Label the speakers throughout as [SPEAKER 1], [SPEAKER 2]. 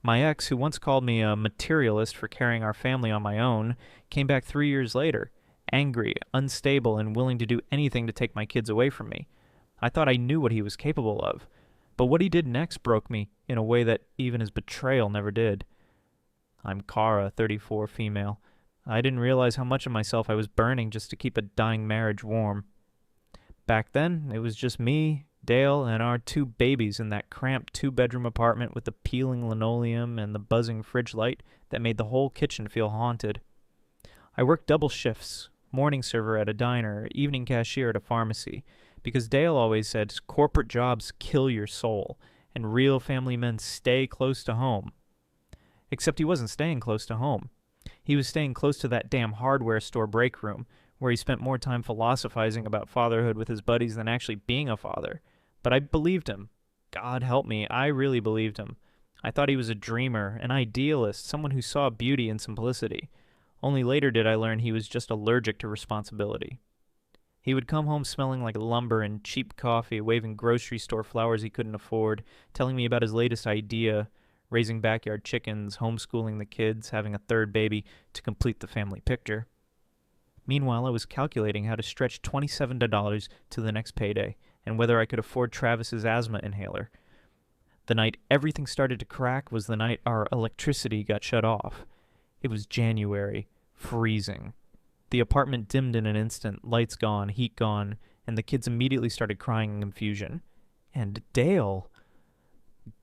[SPEAKER 1] My ex, who once called me a materialist for carrying our family on my own, came back 3 years later, angry, unstable, and willing to do anything to take my kids away from me. I thought I knew what he was capable of, but what he did next broke me in a way that even his betrayal never did. I'm Kara, 34, female. I didn't realize how much of myself I was burning just to keep a dying marriage warm. Back then, it was just me, Dale, and our two babies in that cramped two-bedroom apartment with the peeling linoleum and the buzzing fridge light that made the whole kitchen feel haunted. I worked double shifts, morning server at a diner, evening cashier at a pharmacy, because Dale always said corporate jobs kill your soul, and real family men stay close to home. Except he wasn't staying close to home. He was staying close to that damn hardware store break room, where he spent more time philosophizing about fatherhood with his buddies than actually being a father. But I believed him. God help me, I really believed him. I thought he was a dreamer, an idealist, someone who saw beauty in simplicity. Only later did I learn he was just allergic to responsibility. He would come home smelling like lumber and cheap coffee, waving grocery store flowers he couldn't afford, telling me about his latest idea, raising backyard chickens, homeschooling the kids, having a third baby to complete the family picture. Meanwhile, I was calculating how to stretch $27 to the next payday, and whether I could afford Travis's asthma inhaler. The night everything started to crack was the night our electricity got shut off. It was January, freezing. The apartment dimmed in an instant, lights gone, heat gone, and the kids immediately started crying in confusion. And Dale...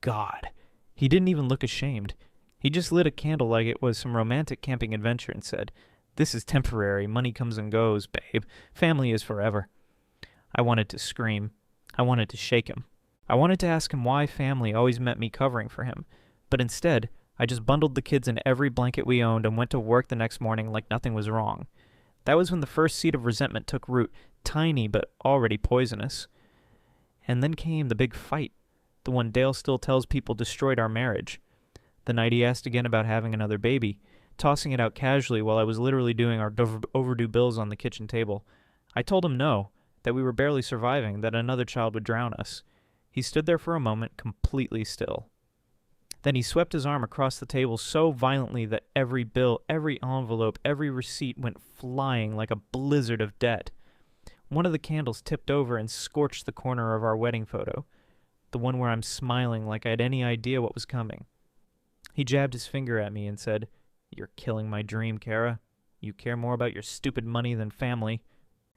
[SPEAKER 1] God, he didn't even look ashamed. He just lit a candle like it was some romantic camping adventure and said, "This is temporary, money comes and goes, babe. Family is forever." I wanted to scream. I wanted to shake him. I wanted to ask him why family always meant me covering for him. But instead, I just bundled the kids in every blanket we owned and went to work the next morning like nothing was wrong. That was when the first seed of resentment took root, tiny but already poisonous. And then came the big fight, the one Dale still tells people destroyed our marriage. The night he asked again about having another baby, tossing it out casually while I was literally doing our overdue bills on the kitchen table. I told him no, that we were barely surviving, that another child would drown us. He stood there for a moment, completely still. Then he swept his arm across the table so violently that every bill, every envelope, every receipt went flying like a blizzard of debt. One of the candles tipped over and scorched the corner of our wedding photo, the one where I'm smiling like I had any idea what was coming. He jabbed his finger at me and said, "You're killing my dream, Kara. You care more about your stupid money than family."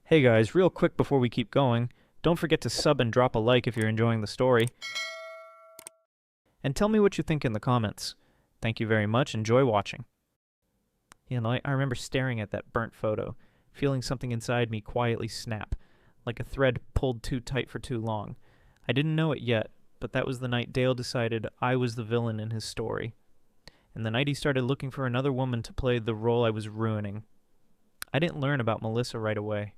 [SPEAKER 1] Hey guys, real quick before we keep going, don't forget to sub and drop a like if you're enjoying the story. And tell me what you think in the comments. Thank you very much. Enjoy watching. I remember staring at that burnt photo, feeling something inside me quietly snap, like a thread pulled too tight for too long. I didn't know it yet, but that was the night Dale decided I was the villain in his story. And the night he started looking for another woman to play the role I was ruining. I didn't learn about Melissa right away.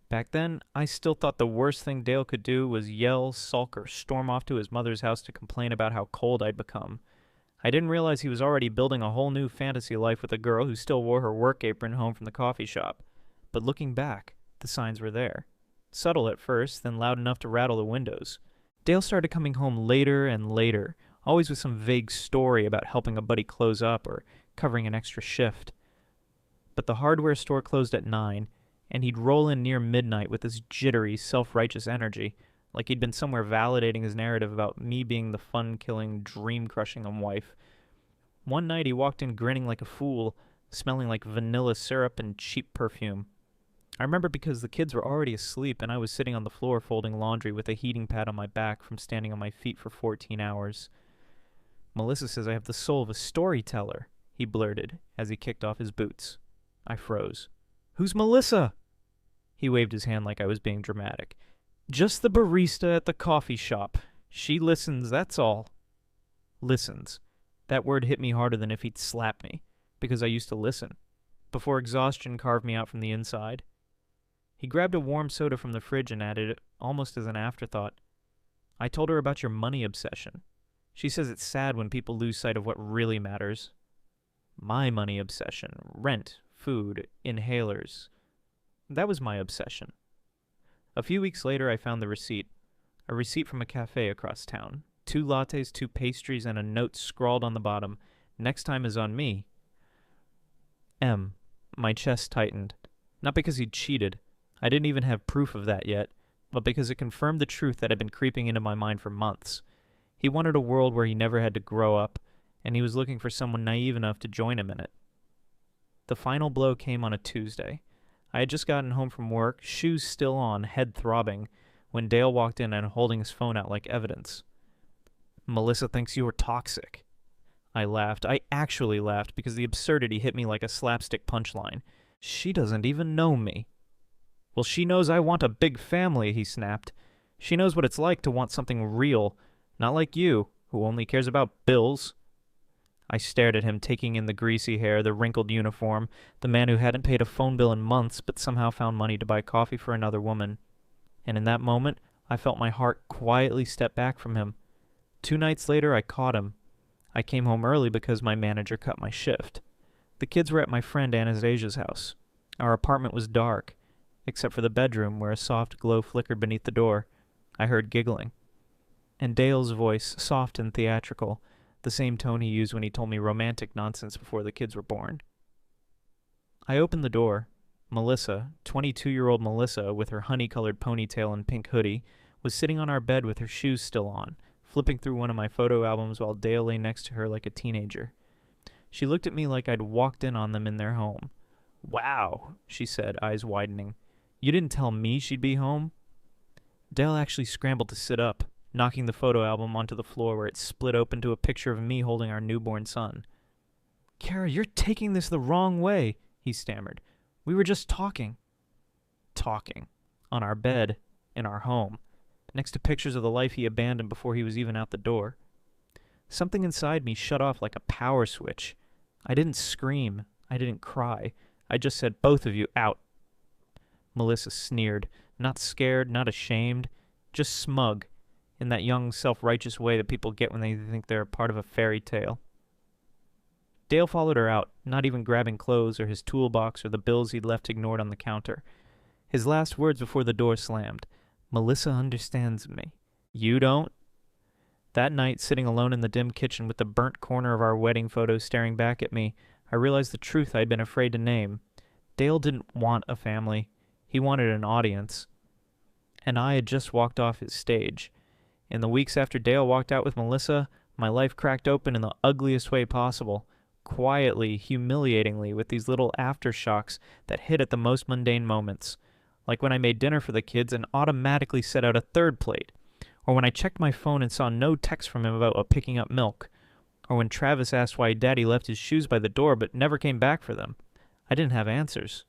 [SPEAKER 1] Back then, I still thought the worst thing Dale could do was yell, sulk, or storm off to his mother's house to complain about how cold I'd become. I didn't realize he was already building a whole new fantasy life with a girl who still wore her work apron home from the coffee shop. But looking back, the signs were there. Subtle at first, then loud enough to rattle the windows. Dale started coming home later and later, always with some vague story about helping a buddy close up or covering an extra shift. But the hardware store closed at 9, and he'd roll in near midnight with this jittery, self-righteous energy, like he'd been somewhere validating his narrative about me being the fun-killing, dream-crushing wife. One night he walked in grinning like a fool, smelling like vanilla syrup and cheap perfume. I remember because the kids were already asleep and I was sitting on the floor folding laundry with a heating pad on my back from standing on my feet for 14 hours. "Melissa says I have the soul of a storyteller," he blurted as he kicked off his boots. I froze. "Who's Melissa?" He waved his hand like I was being dramatic. "Just the barista at the coffee shop. She listens, that's all." Listens. That word hit me harder than if he'd slapped me, because I used to listen, before exhaustion carved me out from the inside. He grabbed a warm soda from the fridge and added it, almost as an afterthought. "I told her about your money obsession. She says it's sad when people lose sight of what really matters." My money obsession. Rent, food, inhalers. That was my obsession. A few weeks later, I found the receipt. A receipt from a cafe across town. 2 lattes, 2 pastries, and a note scrawled on the bottom. Next time is on me. M. My chest tightened. Not because he'd cheated. I didn't even have proof of that yet, but because it confirmed the truth that had been creeping into my mind for months. He wanted a world where he never had to grow up, and he was looking for someone naive enough to join him in it. The final blow came on a Tuesday. I had just gotten home from work, shoes still on, head throbbing, when Dale walked in and holding his phone out like evidence. "Melissa thinks you were toxic." I laughed. I actually laughed because the absurdity hit me like a slapstick punchline. She doesn't even know me. "Well, she knows I want a big family," he snapped. "She knows what it's like to want something real, not like you, who only cares about bills." I stared at him, taking in the greasy hair, the wrinkled uniform, the man who hadn't paid a phone bill in months but somehow found money to buy coffee for another woman. And in that moment, I felt my heart quietly step back from him. 2 nights later, I caught him. I came home early because my manager cut my shift. The kids were at my friend Anastasia's house. Our apartment was dark, except for the bedroom where a soft glow flickered beneath the door. I heard giggling. And Dale's voice, soft and theatrical, the same tone he used when he told me romantic nonsense before the kids were born. I opened the door. Melissa, 22-year-old Melissa, with her honey-colored ponytail and pink hoodie, was sitting on our bed with her shoes still on, flipping through one of my photo albums while Dale lay next to her like a teenager. She looked at me like I'd walked in on them in their home. "Wow," she said, eyes widening. "You didn't tell me she'd be home?" Dale actually scrambled to sit up, knocking the photo album onto the floor where it split open to a picture of me holding our newborn son. "Kara, you're taking this the wrong way," he stammered. "We were just talking." Talking. On our bed. In our home. Next to pictures of the life he abandoned before he was even out the door. Something inside me shut off like a power switch. I didn't scream. I didn't cry. I just said, "Both of you, out." Melissa sneered. Not scared, not ashamed. Just smug. In that young, self-righteous way that people get when they think they're part of a fairy tale. Dale followed her out, not even grabbing clothes or his toolbox or the bills he'd left ignored on the counter. His last words before the door slammed. "Melissa understands me. You don't?" That night, sitting alone in the dim kitchen with the burnt corner of our wedding photo staring back at me, I realized the truth I'd been afraid to name. Dale didn't want a family. He wanted an audience. And I had just walked off his stage. In the weeks after Dale walked out with Melissa, my life cracked open in the ugliest way possible. Quietly, humiliatingly, with these little aftershocks that hit at the most mundane moments. Like when I made dinner for the kids and automatically set out a third plate. Or when I checked my phone and saw no text from him about picking up milk. Or when Travis asked why Daddy left his shoes by the door but never came back for them. I didn't have answers.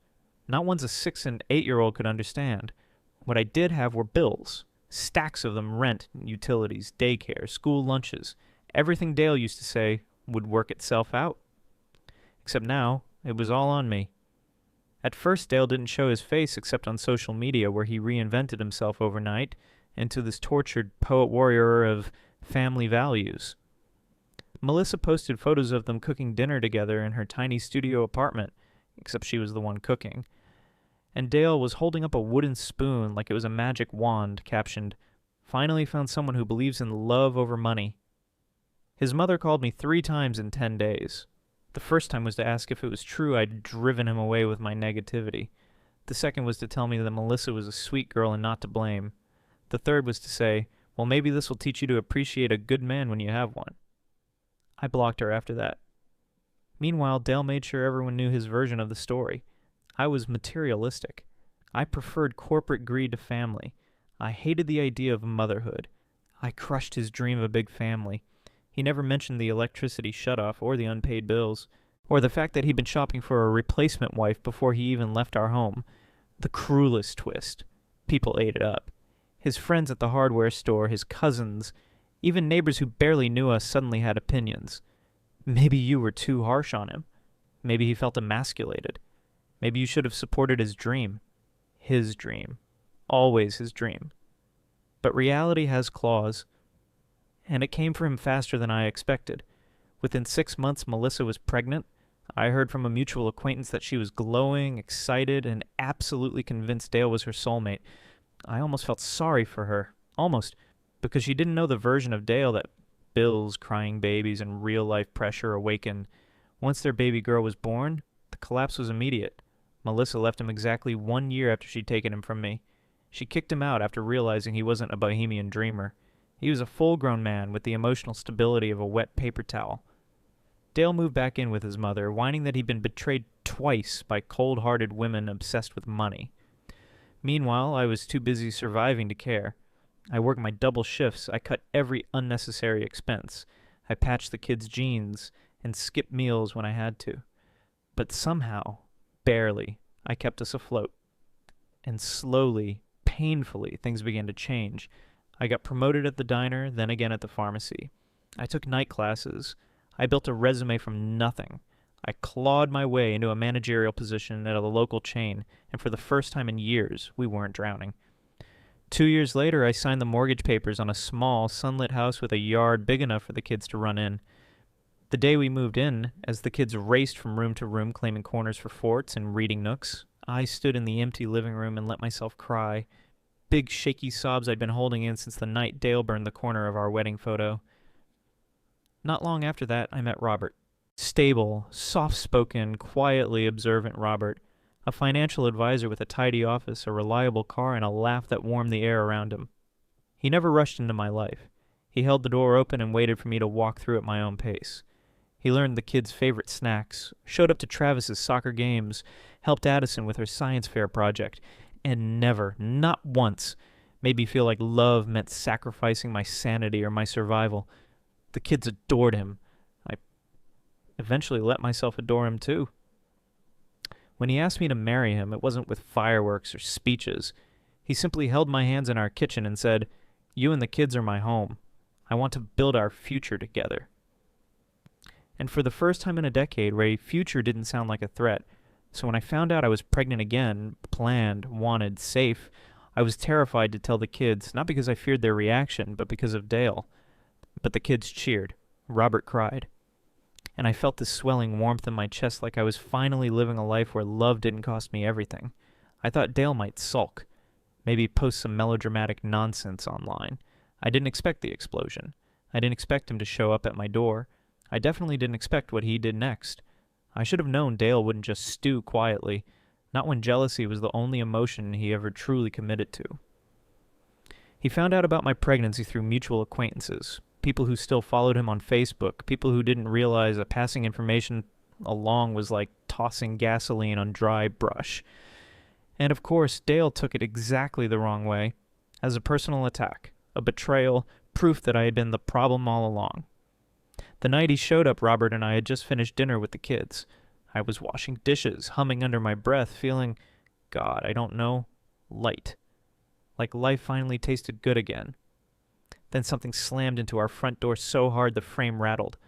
[SPEAKER 1] Not ones a 6- and 8-year-old could understand. What I did have were bills. Stacks of them: rent, utilities, daycare, school lunches. Everything Dale used to say would work itself out. Except now, it was all on me. At first, Dale didn't show his face except on social media, where he reinvented himself overnight into this tortured poet-warrior of family values. Melissa posted photos of them cooking dinner together in her tiny studio apartment, except she was the one cooking. And Dale was holding up a wooden spoon like it was a magic wand, captioned, "Finally found someone who believes in love over money." His mother called me 3 times in 10 days. The first time was to ask if it was true I'd driven him away with my negativity. The second was to tell me that Melissa was a sweet girl and not to blame. The third was to say, "Well, maybe this will teach you to appreciate a good man when you have one." I blocked her after that. Meanwhile, Dale made sure everyone knew his version of the story. I was materialistic. I preferred corporate greed to family. I hated the idea of motherhood. I crushed his dream of a big family. He never mentioned the electricity shutoff or the unpaid bills, or the fact that he'd been shopping for a replacement wife before he even left our home. The cruelest twist. People ate it up. His friends at the hardware store, his cousins, even neighbors who barely knew us suddenly had opinions. Maybe you were too harsh on him. Maybe he felt emasculated. Maybe you should have supported his dream. His dream. Always his dream. But reality has claws. And it came for him faster than I expected. Within 6 months, Melissa was pregnant. I heard from a mutual acquaintance that she was glowing, excited, and absolutely convinced Dale was her soulmate. I almost felt sorry for her. Almost. because she didn't know the version of Dale that bills, crying babies, and real-life pressure awaken. Once their baby girl was born, the collapse was immediate. Melissa left him exactly 1 year after she'd taken him from me. She kicked him out after realizing he wasn't a bohemian dreamer. He was a full-grown man with the emotional stability of a wet paper towel. Dale moved back in with his mother, whining that he'd been betrayed twice by cold-hearted women obsessed with money. Meanwhile, I was too busy surviving to care. I worked my double shifts, I cut every unnecessary expense. I patched the kids' jeans and skipped meals when I had to. But somehow, barely, I kept us afloat. And slowly, painfully, things began to change. I got promoted at the diner, then again at the pharmacy. I took night classes. I built a resume from nothing. I clawed my way into a managerial position at a local chain, and for the first time in years, we weren't drowning. 2 years later, I signed the mortgage papers on a small, sunlit house with a yard big enough for the kids to run in. The day we moved in, as the kids raced from room to room claiming corners for forts and reading nooks, I stood in the empty living room and let myself cry. Big shaky sobs I'd been holding in since the night Dale burned the corner of our wedding photo. Not long after that, I met Robert. Stable, soft-spoken, quietly observant Robert. A financial advisor with a tidy office, a reliable car, and a laugh that warmed the air around him. He never rushed into my life. He held the door open and waited for me to walk through at my own pace. He learned the kids' favorite snacks, showed up to Travis's soccer games, helped Addison with her science fair project, and never, not once, made me feel like love meant sacrificing my sanity or my survival. The kids adored him. I eventually let myself adore him too. When he asked me to marry him, it wasn't with fireworks or speeches. He simply held my hands in our kitchen and said, "You and the kids are my home. I want to build our future together." And for the first time in a decade, Ray, future didn't sound like a threat. So when I found out I was pregnant again, planned, wanted, safe, I was terrified to tell the kids, not because I feared their reaction, but because of Dale. But the kids cheered. Robert cried. And I felt this swelling warmth in my chest like I was finally living a life where love didn't cost me everything. I thought Dale might sulk, maybe post some melodramatic nonsense online. I didn't expect the explosion. I didn't expect him to show up at my door. I definitely didn't expect what he did next. I should have known Dale wouldn't just stew quietly, not when jealousy was the only emotion he ever truly committed to. He found out about my pregnancy through mutual acquaintances, people who still followed him on Facebook, people who didn't realize that passing information along was like tossing gasoline on dry brush. And of course, Dale took it exactly the wrong way, as a personal attack, a betrayal, proof that I had been the problem all along. The night he showed up, Robert and I had just finished dinner with the kids. I was washing dishes, humming under my breath, feeling, God, I don't know, light. Like life finally tasted good again. Then something slammed into our front door so hard the frame rattled.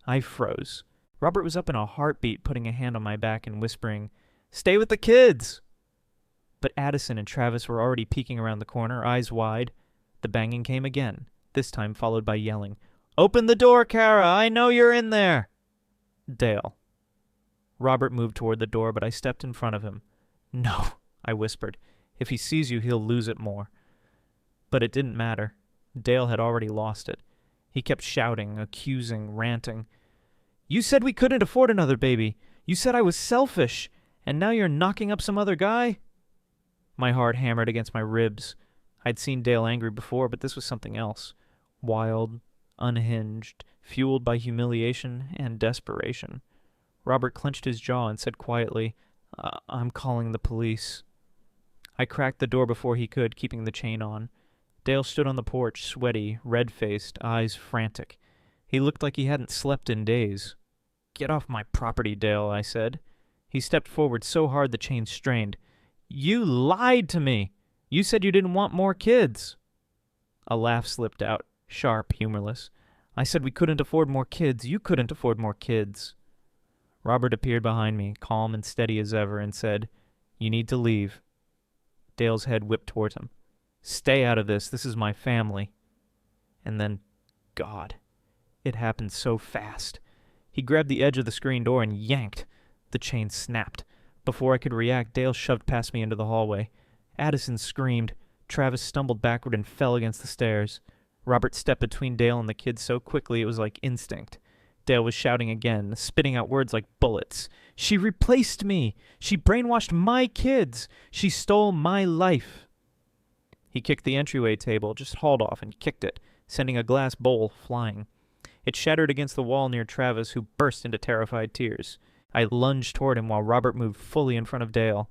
[SPEAKER 1] I froze. Robert was up in a heartbeat, putting a hand on my back and whispering, "Stay with the kids!" But Addison and Travis were already peeking around the corner, eyes wide. The banging came again, this time followed by yelling, "Open the door, Kara! I know you're in there!" Dale. Robert moved toward the door, but I stepped in front of him. "No," I whispered. "If he sees you, he'll lose it more." But it didn't matter. Dale had already lost it. He kept shouting, accusing, ranting. "You said we couldn't afford another baby. You said I was selfish. And now you're knocking up some other guy?" My heart hammered against my ribs. I'd seen Dale angry before, but this was something else. Wild, unhinged, fueled by humiliation and desperation. Robert clenched his jaw and said quietly, "I'm calling the police." I cracked the door before he could, keeping the chain on. Dale stood on the porch, sweaty, red-faced, eyes frantic. He looked like he hadn't slept in days. "Get off my property, Dale," I said. He stepped forward so hard the chain strained. "You lied to me! You said you didn't want more kids!" A laugh slipped out, sharp, humorless. "I said we couldn't afford more kids. You couldn't afford more kids." Robert appeared behind me, calm and steady as ever, and said, "You need to leave." Dale's head whipped toward him. "Stay out of this. This is my family." And then, God, it happened so fast. He grabbed the edge of the screen door and yanked. The chain snapped. Before I could react, Dale shoved past me into the hallway. Addison screamed. Travis stumbled backward and fell against the stairs. Robert stepped between Dale and the kids so quickly it was like instinct. Dale was shouting again, spitting out words like bullets. "She replaced me! She brainwashed my kids! She stole my life!" He kicked the entryway table, just hauled off and kicked it, sending a glass bowl flying. It shattered against the wall near Travis, who burst into terrified tears. I lunged toward him while Robert moved fully in front of Dale.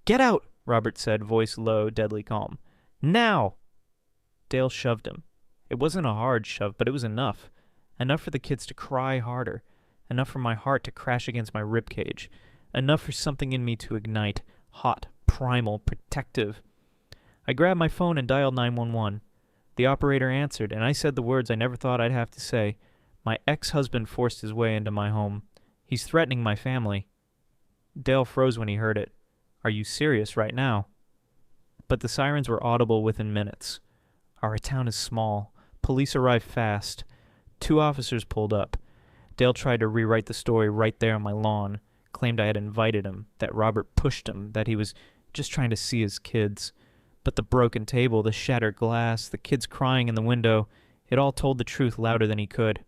[SPEAKER 1] "Get out!" Robert said, voice low, deadly calm. "Now!" Dale shoved him. It wasn't a hard shove, but it was enough. Enough for the kids to cry harder. Enough for my heart to crash against my ribcage. Enough for something in me to ignite. Hot, primal, protective. I grabbed my phone and dialed 911. The operator answered, and I said the words I never thought I'd have to say. My ex-husband forced his way into my home. He's threatening my family. Dale froze when he heard it. "Are you serious right now?" But the sirens were audible within minutes. Our town is small. Police arrived fast. 2 officers pulled up. Dale tried to rewrite the story right there on my lawn, claimed I had invited him, that Robert pushed him, that he was just trying to see his kids. But the broken table, the shattered glass, the kids crying in the window, it all told the truth louder than he could.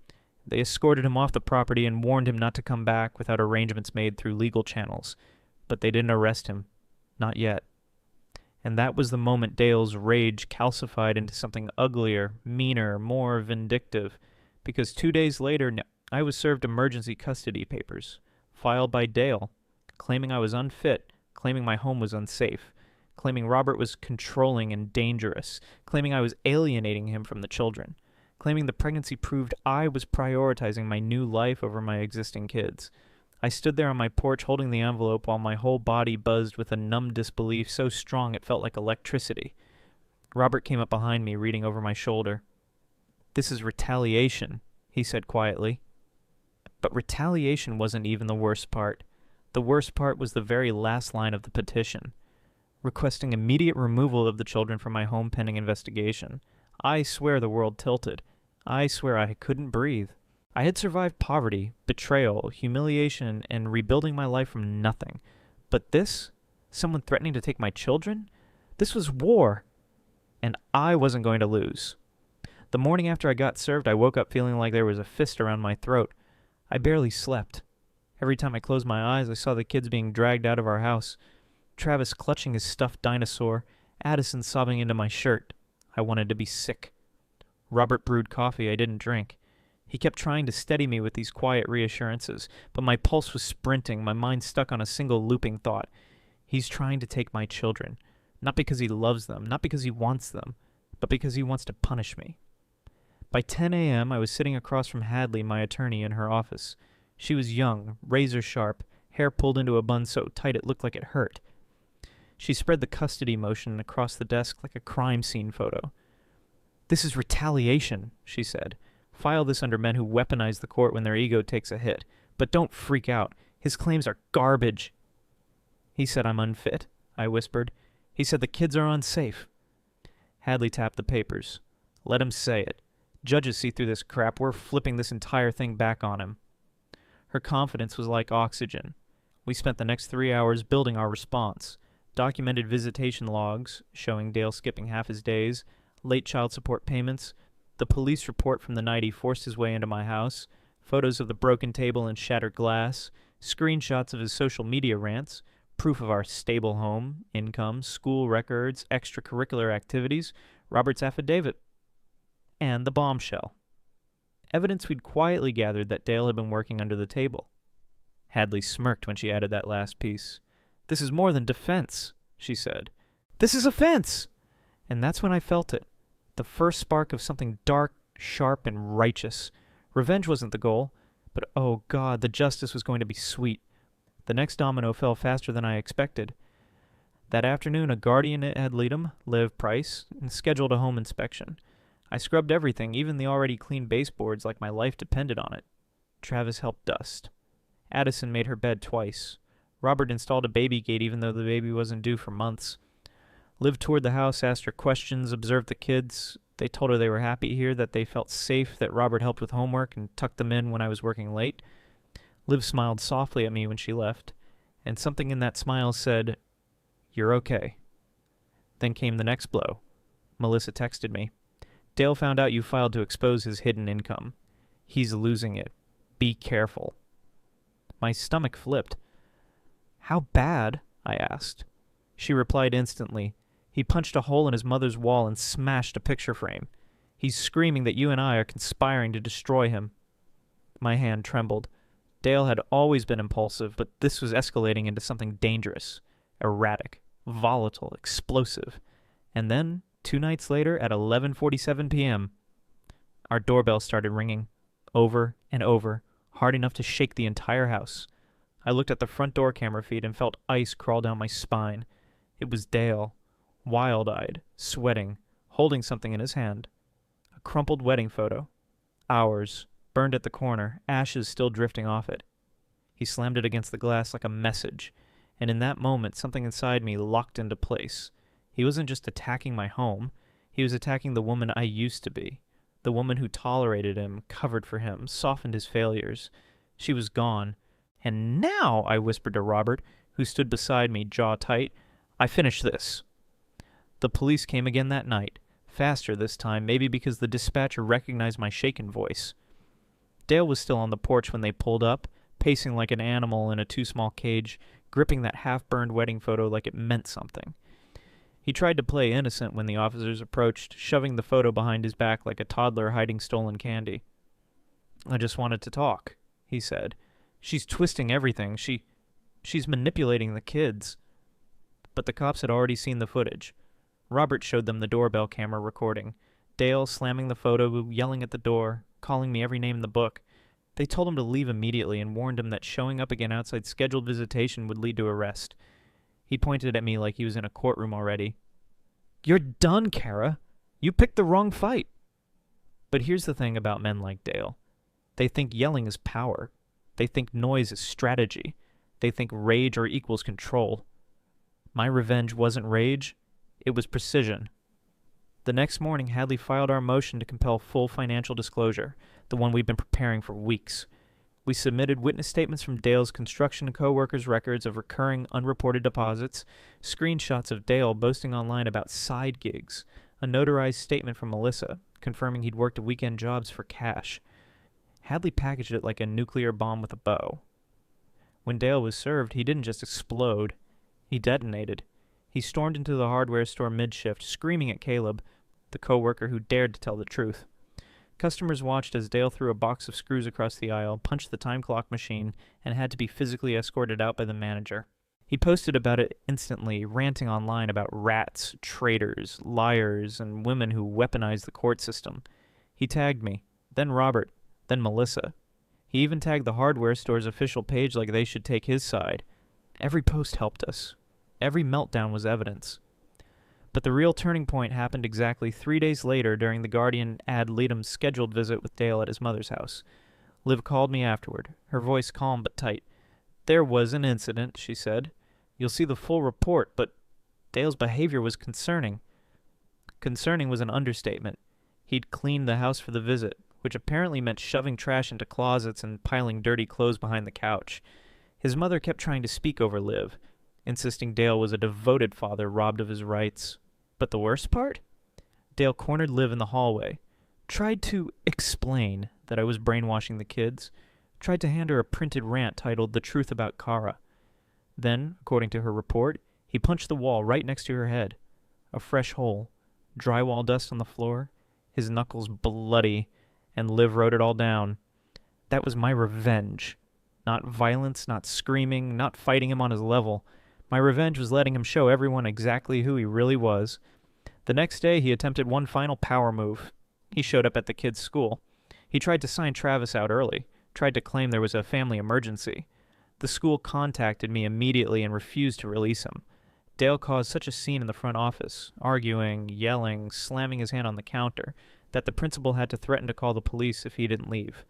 [SPEAKER 1] They escorted him off the property and warned him not to come back without arrangements made through legal channels. But they didn't arrest him. Not yet. And that was the moment Dale's rage calcified into something uglier, meaner, more vindictive. Because 2 days later, I was served emergency custody papers, filed by Dale, claiming I was unfit, claiming my home was unsafe, claiming Robert was controlling and dangerous, claiming I was alienating him from the children, claiming the pregnancy proved I was prioritizing my new life over my existing kids. I stood there on my porch holding the envelope while my whole body buzzed with a numb disbelief so strong it felt like electricity. Robert came up behind me, reading over my shoulder. "This is retaliation," he said quietly. But retaliation wasn't even the worst part. The worst part was the very last line of the petition, requesting immediate removal of the children from my home pending investigation. I swear the world tilted. I swear I couldn't breathe. I had survived poverty, betrayal, humiliation, and rebuilding my life from nothing. But this? Someone threatening to take my children? This was war. And I wasn't going to lose. The morning after I got served, I woke up feeling like there was a fist around my throat. I barely slept. Every time I closed my eyes, I saw the kids being dragged out of our house. Travis clutching his stuffed dinosaur, Addison sobbing into my shirt. I wanted to be sick. Robert brewed coffee I didn't drink. He kept trying to steady me with these quiet reassurances, but my pulse was sprinting, my mind stuck on a single looping thought. He's trying to take my children, not because he loves them, not because he wants them, but because he wants to punish me. By 10 a.m., I was sitting across from Hadley, my attorney, in her office. She was young, razor-sharp, hair pulled into a bun so tight it looked like it hurt. She spread the custody motion across the desk like a crime scene photo. "This is retaliation," she said. "File this under men who weaponize the court when their ego takes a hit. But don't freak out. His claims are garbage." "He said I'm unfit," I whispered. "He said the kids are unsafe." Hadley tapped the papers. "Let him say it. Judges see through this crap. We're flipping this entire thing back on him." Her confidence was like oxygen. We spent the next 3 hours building our response. Documented visitation logs, showing Dale skipping half his days, late child support payments, the police report from the night he forced his way into my house, photos of the broken table and shattered glass, screenshots of his social media rants, proof of our stable home, income, school records, extracurricular activities, Robert's affidavit, and the bombshell. Evidence we'd quietly gathered that Dale had been working under the table. Hadley smirked when she added that last piece. "This is more than defense," she said. "This is offense!" And that's when I felt it. The first spark of something dark, sharp, and righteous. Revenge wasn't the goal, but oh God, the justice was going to be sweet. The next domino fell faster than I expected. That afternoon, a guardian ad litem, Liv Price, scheduled a home inspection. I scrubbed everything, even the already clean baseboards, like my life depended on it. Travis helped dust. Addison made her bed twice. Robert installed a baby gate even though the baby wasn't due for months. Liv toured the house, asked her questions, observed the kids. They told her they were happy here, that they felt safe, that Robert helped with homework and tucked them in when I was working late. Liv smiled softly at me when she left, and something in that smile said, "You're okay." Then came the next blow. Melissa texted me. Dale found out you filed to expose his hidden income. He's losing it. Be careful." My stomach flipped. "How bad?" I asked. She replied instantly. "He punched a hole in his mother's wall and smashed a picture frame. He's screaming that you and I are conspiring to destroy him." My hand trembled. Dale had always been impulsive, but this was escalating into something dangerous, erratic, volatile, explosive. And then, 2 nights later at 11:47 p.m., our doorbell started ringing, over and over, hard enough to shake the entire house. I looked at the front door camera feed and felt ice crawl down my spine. It was Dale, wild-eyed, sweating, holding something in his hand. A crumpled wedding photo. Ours, burned at the corner, ashes still drifting off it. He slammed it against the glass like a message, and in that moment something inside me locked into place. He wasn't just attacking my home, he was attacking the woman I used to be. The woman who tolerated him, covered for him, softened his failures. She was gone. "And now," I whispered to Robert, who stood beside me, jaw tight, "I finish this." The police came again that night, faster this time, maybe because the dispatcher recognized my shaken voice. Dale was still on the porch when they pulled up, pacing like an animal in a too-small cage, gripping that half-burned wedding photo like it meant something. He tried to play innocent when the officers approached, shoving the photo behind his back like a toddler hiding stolen candy. "I just wanted to talk," he said. "She's twisting everything. She's manipulating the kids." But the cops had already seen the footage. Robert showed them the doorbell camera recording. Dale slamming the photo, yelling at the door, calling me every name in the book. They told him to leave immediately and warned him that showing up again outside scheduled visitation would lead to arrest. He pointed at me like he was in a courtroom already. "You're done, Kara. You picked the wrong fight." But here's the thing about men like Dale. They think yelling is power. They think noise is strategy. They think rage or equals control. My revenge wasn't rage. It was precision. The next morning, Hadley filed our motion to compel full financial disclosure, the one we'd been preparing for weeks. We submitted witness statements from Dale's construction co-workers' records of recurring unreported deposits, screenshots of Dale boasting online about side gigs, a notarized statement from Melissa confirming he'd worked weekend jobs for cash. Hadley packaged it like a nuclear bomb with a bow. When Dale was served, he didn't just explode. He detonated. He stormed into the hardware store mid-shift, screaming at Caleb, the co-worker who dared to tell the truth. Customers watched as Dale threw a box of screws across the aisle, punched the time clock machine, and had to be physically escorted out by the manager. He posted about it instantly, ranting online about rats, traitors, liars, and women who weaponized the court system. He tagged me, then Robert, then Melissa. He even tagged the hardware store's official page like they should take his side. Every post helped us. Every meltdown was evidence. But the real turning point happened exactly 3 days later during the Guardian ad litem's scheduled visit with Dale at his mother's house. Liv called me afterward, her voice calm but tight. "There was an incident," she said. "You'll see the full report, but Dale's behavior was concerning." Concerning was an understatement. He'd cleaned the house for the visit, which apparently meant shoving trash into closets and piling dirty clothes behind the couch. His mother kept trying to speak over Liv, insisting Dale was a devoted father robbed of his rights. But the worst part? Dale cornered Liv in the hallway, tried to explain that I was brainwashing the kids, tried to hand her a printed rant titled "The Truth About Kara." Then, according to her report, he punched the wall right next to her head. A fresh hole, drywall dust on the floor, his knuckles bloody, and Liv wrote it all down. That was my revenge. Not violence, not screaming, not fighting him on his level. My revenge was letting him show everyone exactly who he really was. The next day, he attempted one final power move. He showed up at the kids' school. He tried to sign Travis out early, tried to claim there was a family emergency. The school contacted me immediately and refused to release him. Dale caused such a scene in the front office, arguing, yelling, slamming his hand on the counter, that the principal had to threaten to call the police if he didn't leave.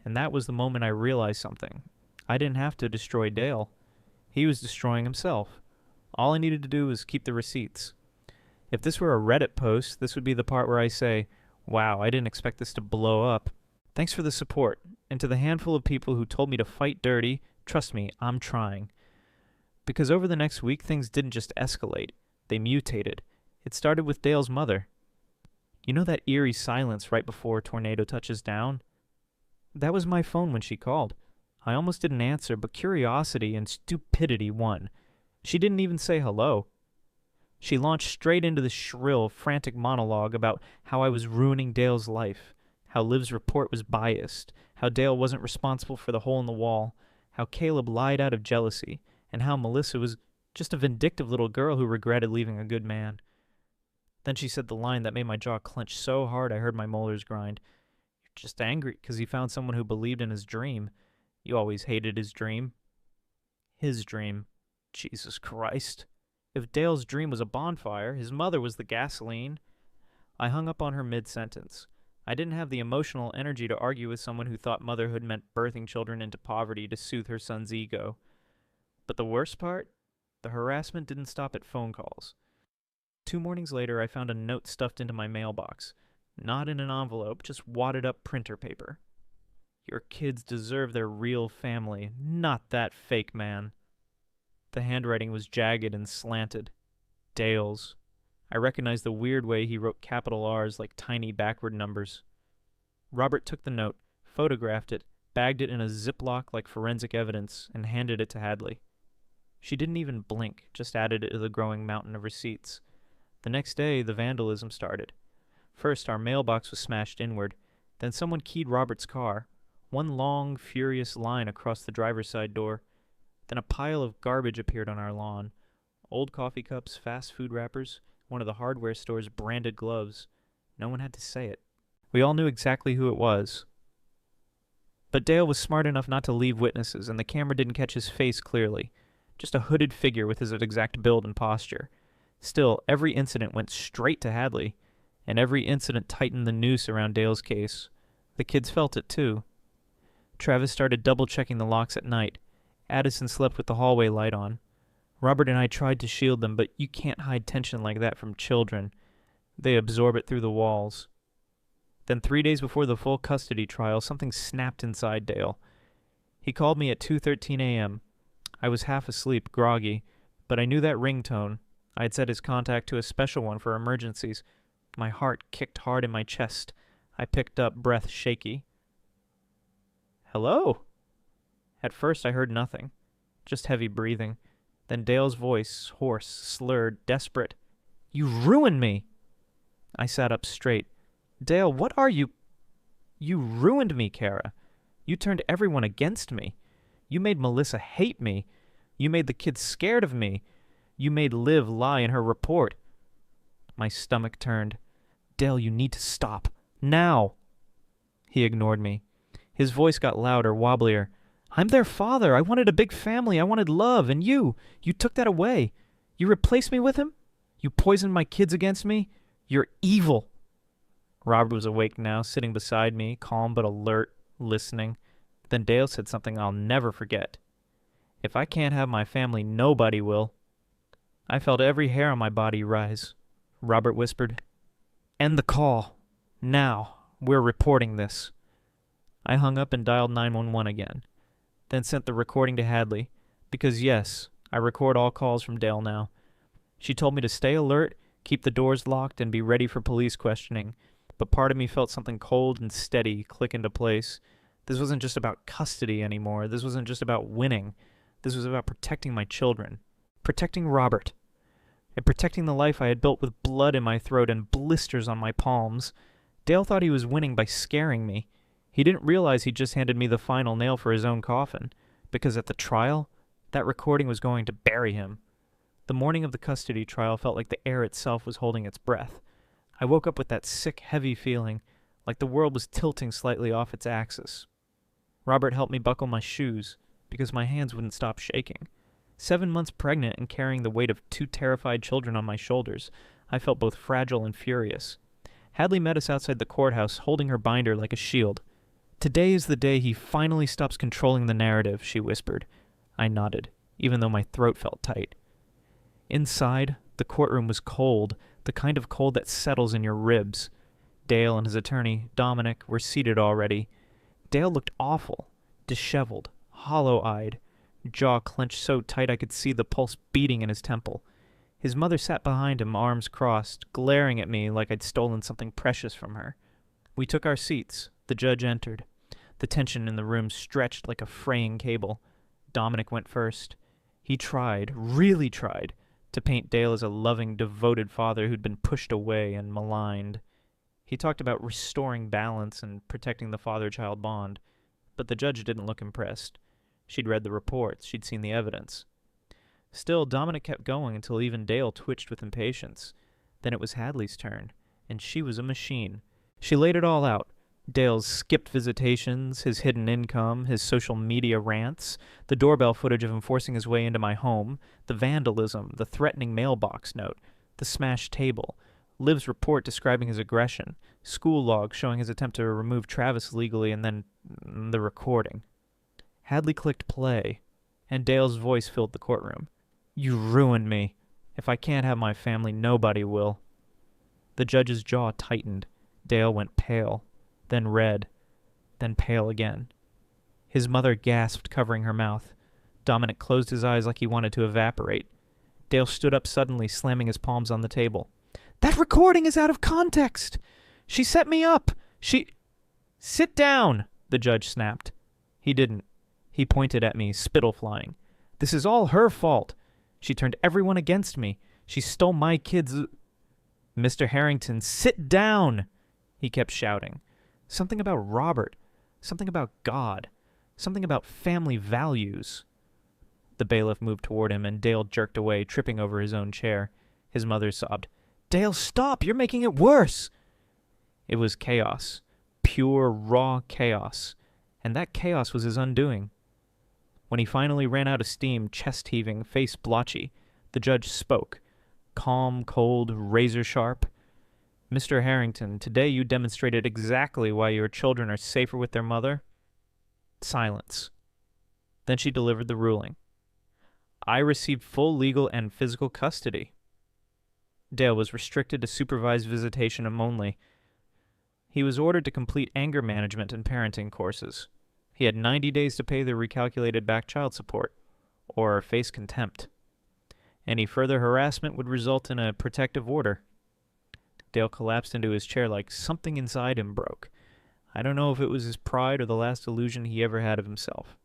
[SPEAKER 1] And that was the moment I realized something. I didn't have to destroy Dale. He was destroying himself. All I needed to do was keep the receipts. If this were a Reddit post, this would be the part where I say, "Wow, I didn't expect this to blow up." Thanks for the support, and to the handful of people who told me to fight dirty, trust me, I'm trying. Because over the next week, things didn't just escalate. They mutated. It started with Dale's mother. You know that eerie silence right before a tornado touches down? That was my phone when she called. I almost didn't answer, but curiosity and stupidity won. She didn't even say hello. She launched straight into the shrill, frantic monologue about how I was ruining Dale's life, how Liv's report was biased, how Dale wasn't responsible for the hole in the wall, how Caleb lied out of jealousy, and how Melissa was just a vindictive little girl who regretted leaving a good man. Then she said the line that made my jaw clench so hard I heard my molars grind. You're just angry because he found someone who believed in his dream. You always hated his dream. His dream. Jesus Christ. If Dale's dream was a bonfire, his mother was the gasoline. I hung up on her mid-sentence. I didn't have the emotional energy to argue with someone who thought motherhood meant birthing children into poverty to soothe her son's ego. But the worst part? The harassment didn't stop at phone calls. 2 mornings later, I found a note stuffed into my mailbox. Not in an envelope, just wadded up printer paper. Your kids deserve their real family, not that fake man. The handwriting was jagged and slanted. Dale's. I recognized the weird way he wrote capital R's like tiny backward numbers. Robert took the note, photographed it, bagged it in a Ziploc like forensic evidence, and handed it to Hadley. She didn't even blink, just added it to the growing mountain of receipts. The next day, the vandalism started. First, our mailbox was smashed inward. Then someone keyed Robert's car. One long, furious line across the driver's side door. Then a pile of garbage appeared on our lawn. Old coffee cups, fast food wrappers, one of the hardware store's branded gloves. No one had to say it. We all knew exactly who it was. But Dale was smart enough not to leave witnesses, and the camera didn't catch his face clearly. Just a hooded figure with his exact build and posture. Still, every incident went straight to Hadley, and every incident tightened the noose around Dale's case. The kids felt it, too. Travis started double-checking the locks at night. Addison slept with the hallway light on. Robert and I tried to shield them, but you can't hide tension like that from children. They absorb it through the walls. Then 3 days before the full custody trial, something snapped inside Dale. He called me at 2:13 a.m. I was half asleep, groggy, but I knew that ringtone. I had set his contact to a special one for emergencies. My heart kicked hard in my chest. I picked up, breath shaky. Hello? At first I heard nothing, just heavy breathing. Then Dale's voice, hoarse, slurred, desperate. You ruined me! I sat up straight. Dale, what are you? You ruined me, Kara. You turned everyone against me. You made Melissa hate me. You made the kids scared of me. You made Liv lie in her report. My stomach turned. Dale, you need to stop. Now! He ignored me. His voice got louder, wobblier. I'm their father. I wanted a big family. I wanted love. And you took that away. You replaced me with him? You poisoned my kids against me? You're evil. Robert was awake now, sitting beside me, calm but alert, listening. Then Dale said something I'll never forget. If I can't have my family, nobody will. I felt every hair on my body rise. Robert whispered, End the call. Now. We're reporting this. I hung up and dialed 911 again. Then sent the recording to Hadley. Because yes, I record all calls from Dale now. She told me to stay alert, keep the doors locked, and be ready for police questioning. But part of me felt something cold and steady click into place. This wasn't just about custody anymore. This wasn't just about winning. This was about protecting my children. Protecting Robert. And protecting the life I had built with blood in my throat and blisters on my palms. Dale thought he was winning by scaring me. He didn't realize he'd just handed me the final nail for his own coffin. Because at the trial, that recording was going to bury him. The morning of the custody trial felt like the air itself was holding its breath. I woke up with that sick, heavy feeling, like the world was tilting slightly off its axis. Robert helped me buckle my shoes, because my hands wouldn't stop shaking. 7 months pregnant and carrying the weight of 2 terrified children on my shoulders, I felt both fragile and furious. Hadley met us outside the courthouse, holding her binder like a shield. Today is the day he finally stops controlling the narrative, she whispered. I nodded, even though my throat felt tight. Inside, the courtroom was cold, the kind of cold that settles in your ribs. Dale and his attorney, Dominic, were seated already. Dale looked awful, disheveled, hollow-eyed, jaw clenched so tight I could see the pulse beating in his temple. His mother sat behind him, arms crossed, glaring at me like I'd stolen something precious from her. We took our seats. The judge entered. The tension in the room stretched like a fraying cable. Dominic went first. He tried, really tried, to paint Dale as a loving, devoted father who'd been pushed away and maligned. He talked about restoring balance and protecting the father-child bond, but the judge didn't look impressed. She'd read the reports. She'd seen the evidence. Still, Dominic kept going until even Dale twitched with impatience. Then it was Hadley's turn, and she was a machine. She laid it all out. Dale's skipped visitations, his hidden income, his social media rants, the doorbell footage of him forcing his way into my home, the vandalism, the threatening mailbox note, the smashed table, Liv's report describing his aggression, school logs showing his attempt to remove Travis legally, and then the recording. Hadley clicked play, and Dale's voice filled the courtroom. "You ruined me. If I can't have my family, nobody will." The judge's jaw tightened. Dale went pale, then red, then pale again. His mother gasped, covering her mouth. Dominic closed his eyes like he wanted to evaporate. Dale stood up suddenly, slamming his palms on the table. "That recording is out of context! She set me up! Sit down!" the judge snapped. He didn't. He pointed at me, spittle flying. "This is all her fault. She turned everyone against me. She stole my kids." "Mr. Harrington, sit down!" he kept shouting. Something about Robert. Something about God. Something about family values. The bailiff moved toward him, and Dale jerked away, tripping over his own chair. His mother sobbed, "Dale, stop! You're making it worse!" It was chaos. Pure, raw chaos. And that chaos was his undoing. When he finally ran out of steam, chest heaving, face blotchy, the judge spoke. Calm, cold, razor sharp. "Mr. Harrington, today you demonstrated exactly why your children are safer with their mother." Silence. Then she delivered the ruling. "I received full legal and physical custody." Dale was restricted to supervised visitation only. He was ordered to complete anger management and parenting courses. He had 90 days to pay the recalculated back child support, or face contempt. Any further harassment would result in a protective order. Dale collapsed into his chair like something inside him broke. I don't know if it was his pride or the last illusion he ever had of himself.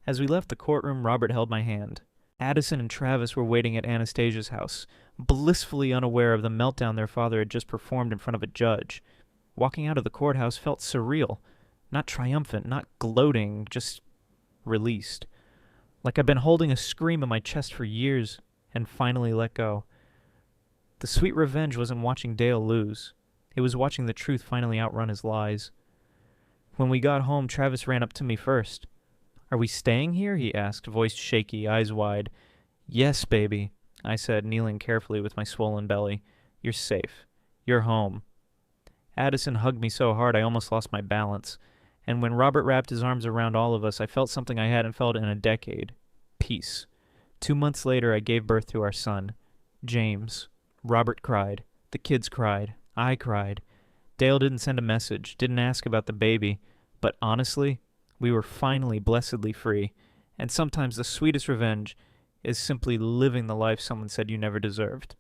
[SPEAKER 1] As we left the courtroom, Robert held my hand. Addison and Travis were waiting at Anastasia's house, blissfully unaware of the meltdown their father had just performed in front of a judge. Walking out of the courthouse felt surreal. Not triumphant, not gloating, just released. Like I'd been holding a scream in my chest for years and finally let go. The sweet revenge wasn't watching Dale lose. It was watching the truth finally outrun his lies. When we got home, Travis ran up to me first. "Are we staying here?" he asked, voice shaky, eyes wide. "Yes, baby," I said, kneeling carefully with my swollen belly. "You're safe. You're home." Addison hugged me so hard I almost lost my balance. And when Robert wrapped his arms around all of us, I felt something I hadn't felt in a decade. Peace. 2 months later, I gave birth to our son, James. Robert cried. The kids cried. I cried. Dale didn't send a message, didn't ask about the baby. But honestly, we were finally blessedly free. And sometimes the sweetest revenge is simply living the life someone said you never deserved.